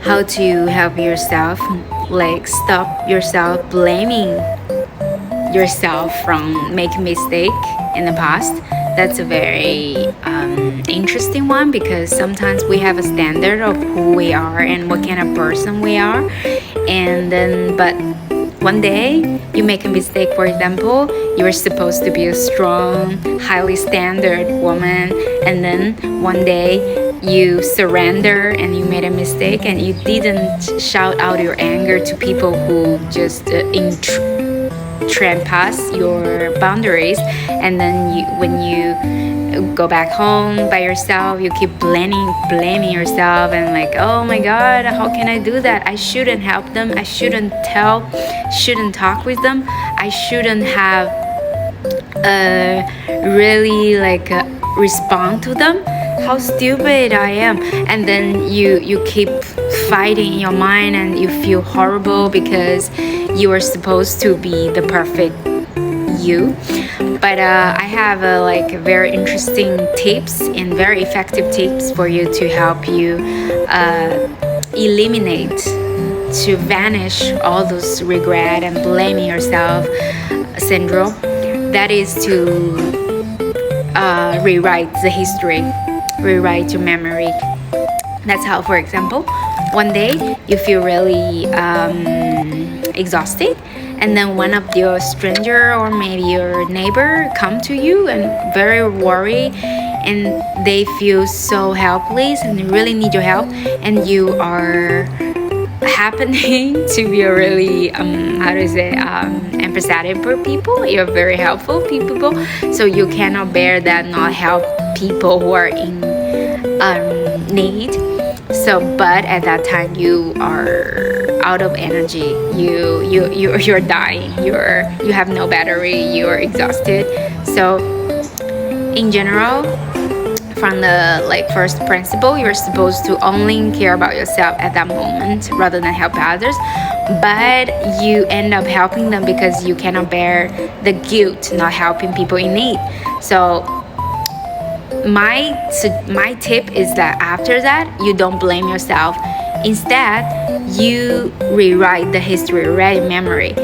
how to help yourself, like stop yourself blaming yourself from making mistake in the past. That's a very interesting one, because sometimes we have a standard of who we are and what kind of person we are, and then but one day you make a mistake. For example, you were supposed to be a strong, highly standard woman, and then one day you surrender and you made a mistake, and you didn't shout out your anger to people who just trespass your boundaries. And then when you go back home by yourself, you keep blaming yourself, and like, oh my god, how can I do that? I shouldn't help them, I shouldn't talk with them, I shouldn't have really respond to them. How stupid I am. And then you keep fighting in your mind, and you feel horrible because you are supposed to be the perfect you. But I have very interesting tips and very effective tips for you to help you eliminate, to vanish all those regret and blaming yourself syndrome. That is to rewrite the history, rewrite your memory. That's how, for example, one day you feel really exhausted, and then one of your stranger or maybe your neighbor come to you and very worried, and they feel so helpless and they really need your help, and you are happening to be a really empathetic for people. You're very helpful people, so you cannot bear that not help people who are in need. So but at that time you are out of energy, you're dying, you have no battery, you're exhausted. So in general, from the first principle, you're supposed to only care about yourself at that moment rather than help others. But you end up helping them because you cannot bear the guilt not helping people in need. So my tip is that after that, you don't blame yourself. Instead, you rewrite the history, rewrite memory.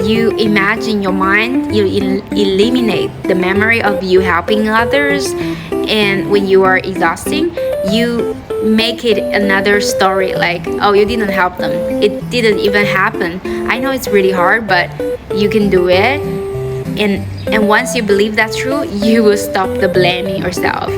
You imagine your mind, you eliminate the memory of you helping others, and when you are exhausting, you make it another story, like, oh, you didn't help them, it didn't even happen. I know it's really hard, but you can do it. And once you believe that's true, you will stop the blaming yourself.